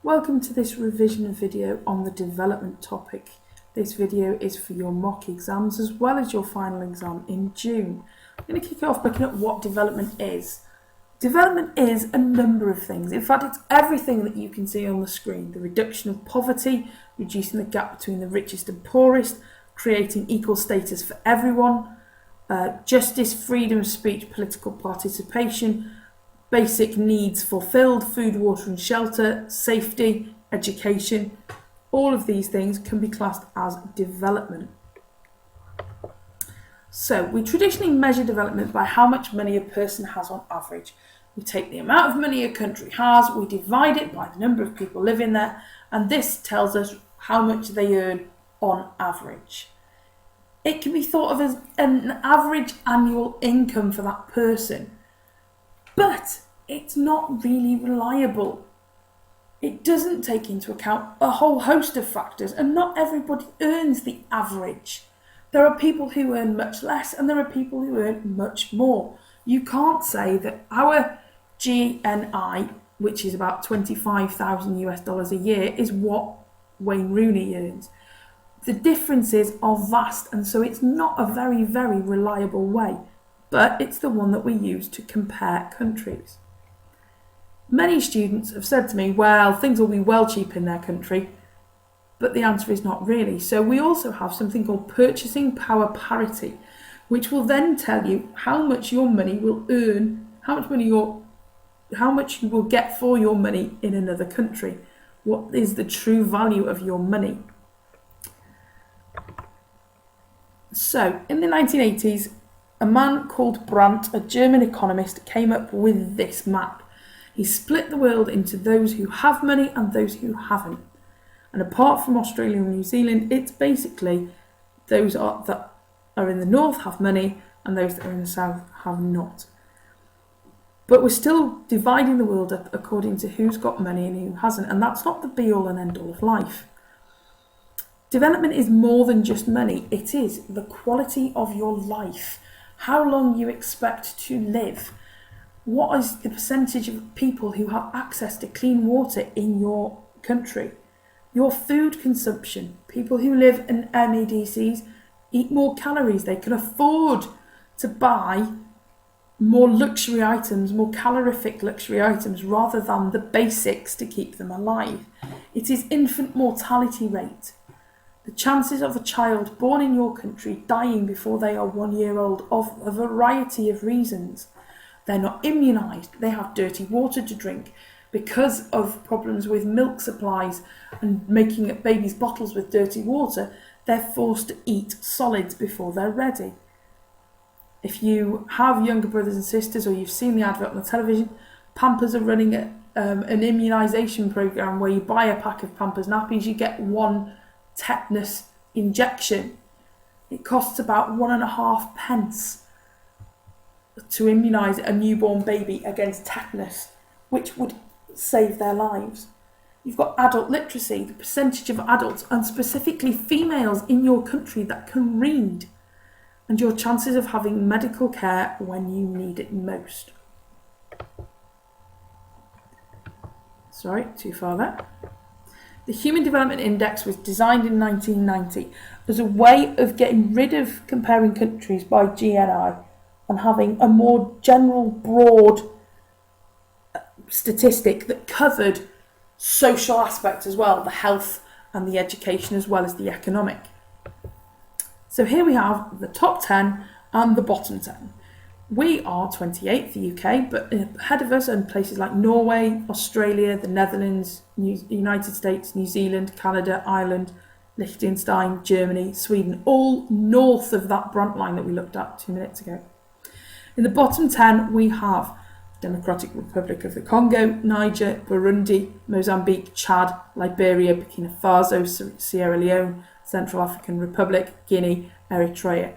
Welcome to this revision video on the development topic. This video is for your mock exams as well as your final exam in June. I'm going to kick off looking at what development is. Development is a number of things. In fact, it's everything that you can see on the screen. The reduction of poverty, reducing the gap between the richest and poorest, creating equal status for everyone, justice, freedom of speech, political participation, basic needs fulfilled, food, water and shelter, safety, education. All of these things can be classed as development. So we traditionally measure development by how much money a person has on average. We take the amount of money a country has, we divide it by the number of people living there, and this tells us how much they earn on average. It can be thought of as an average annual income for that person. But it's not really reliable. It doesn't take into account a whole host of factors, and not everybody earns the average. There are people who earn much less and there are people who earn much more. You can't say that our GNI, which is about $25,000 a year, is what Wayne Rooney earns. The differences are vast, and so it's not a very, very reliable way. But it's the one that we use to compare countries. Many students have said to me, well, things will be well cheap in their country, but the answer is not really. So we also have something called purchasing power parity, which will then tell you how much your money will earn, how much you will get for your money in another country. What is the true value of your money? So in the 1980s, a man called Brandt, a German economist, came up with this map. He split the world into those who have money and those who haven't. And apart from Australia and New Zealand, it's basically those that are in the north have money and those that are in the south have not. But we're still dividing the world up according to who's got money and who hasn't, and that's not the be-all and end-all of life. Development is more than just money. It is the quality of your life. How long you expect to live. What is the percentage of people who have access to clean water in your country? Your food consumption. People who live in MEDCs eat more calories. They can afford to buy more luxury items, more calorific luxury items, rather than the basics to keep them alive. It is infant mortality rate. The chances of a child born in your country dying before they are 1 year old of a variety of reasons. They're not immunised, they have dirty water to drink. Because of problems with milk supplies and making babies' bottles with dirty water, they're forced to eat solids before they're ready. If you have younger brothers and sisters, or you've seen the advert on the television, Pampers are running an immunisation programme where you buy a pack of Pampers nappies, you get one tetanus injection. It costs about 1.5 pence to immunise a newborn baby against tetanus, which would save their lives. You've got adult literacy, the percentage of adults, and specifically females in your country that can read, and your chances of having medical care when you need it most. Sorry, too far there. The Human Development Index was designed in 1990 as a way of getting rid of comparing countries by GNI and having a more general, broad statistic that covered social aspects as well, the health and the education as well as the economic. So here we have the top 10 and the bottom 10. We are 28th, the UK, but ahead of us are places like Norway, Australia, the Netherlands, United States, New Zealand, Canada, Ireland, Liechtenstein, Germany, Sweden, all north of that Brandt line that we looked at 2 minutes ago. In the bottom 10, we have Democratic Republic of the Congo, Niger, Burundi, Mozambique, Chad, Liberia, Burkina Faso, Sierra Leone, Central African Republic, Guinea, Eritrea.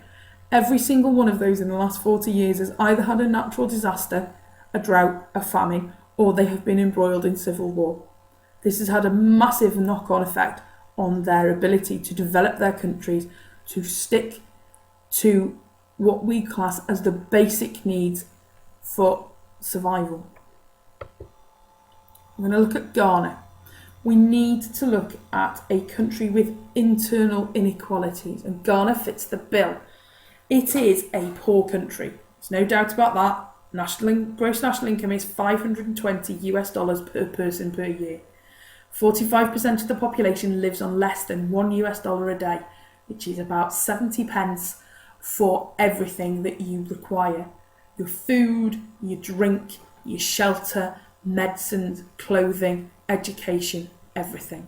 Every single one of those in the last 40 years has either had a natural disaster, a drought, a famine, or they have been embroiled in civil war. This has had a massive knock-on effect on their ability to develop their countries, to stick to what we class as the basic needs for survival. I'm going to look at Ghana. we need to look at a country with internal inequalities, and Ghana fits the bill. It is a poor country. There's no doubt about that. Gross national income is $520 per person per year. 45% of the population lives on less than $1 a day, which is about 70 pence for everything that you require. Your food, your drink, your shelter, medicines, clothing, education, everything.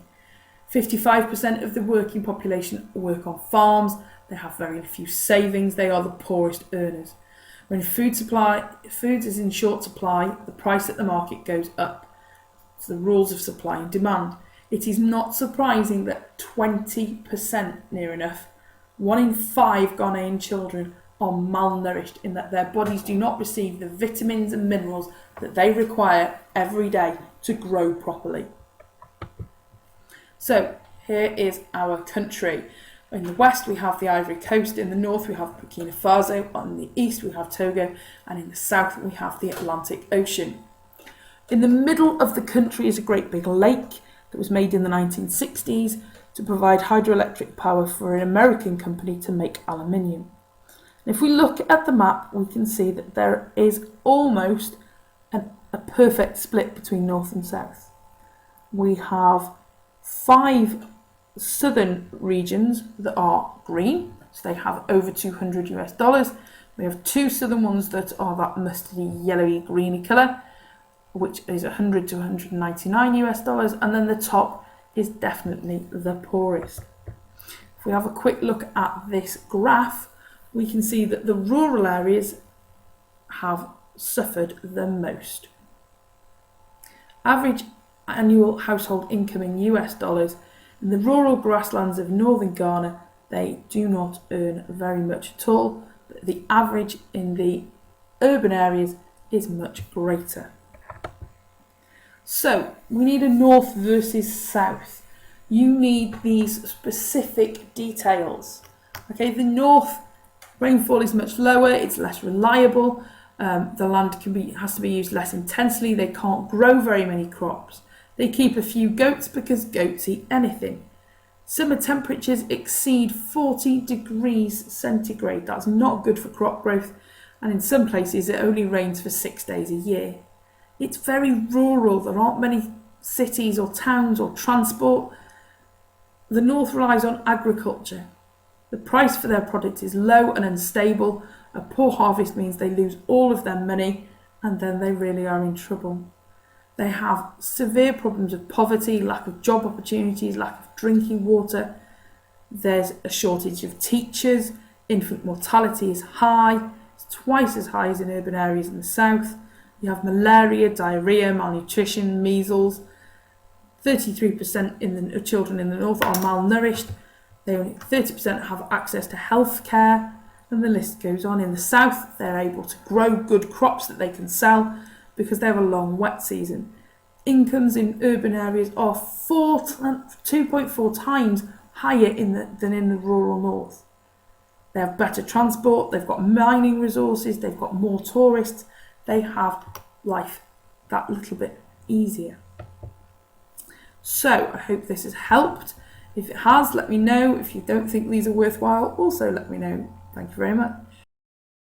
55% of the working population work on farms. They have very few savings. They are the poorest earners. When food is in short supply, the price at the market goes up. It's the rules of supply and demand. It is not surprising that 20%, near enough, 1 in 5 Ghanaian children are malnourished in that their bodies do not receive the vitamins and minerals that they require every day to grow properly. So here is our country. In the west we have the Ivory Coast, in the north we have Burkina Faso, on the east we have Togo, and in the south we have the Atlantic Ocean. In the middle of the country is a great big lake that was made in the 1960s to provide hydroelectric power for an American company to make aluminium. And if we look at the map, we can see that there is almost a perfect split between north and south. We have 5 southern regions that are green, so they have over $200. We have 2 southern ones that are that mustardy, yellowy, greeny colour, which is $100 to $199, and then the top is definitely the poorest. If we have a quick look at this graph, we can see that the rural areas have suffered the most. Average annual household income in US dollars in the rural grasslands of northern Ghana, they do not earn very much at all, but the average in the urban areas is much greater. So we need a north versus south. You need these specific details. Okay, the north rainfall is much lower, it's less reliable, the land has to be used less intensely, they can't grow very many crops. They keep a few goats because goats eat anything. Summer temperatures exceed 40 degrees centigrade. That's not good for crop growth, and in some places it only rains for 6 days a year. It's very rural, there aren't many cities or towns or transport. The north relies on agriculture. The price for their product is low and unstable. A poor harvest means they lose all of their money, and then they really are in trouble. They have severe problems of poverty, lack of job opportunities, lack of drinking water. There's a shortage of teachers. Infant mortality is high. It's twice as high as in urban areas in the south. You have malaria, diarrhea, malnutrition, measles. 33% of children in the north are malnourished. Only 30% have access to health care, and the list goes on. In the south, they're able to grow good crops that they can sell because they have a long wet season. Incomes in urban areas are 2.4 times higher than in the rural north. They have better transport, they've got mining resources, they've got more tourists, they have life that little bit easier. So I hope this has helped. If it has, let me know. If you don't think these are worthwhile, also let me know. Thank you very much.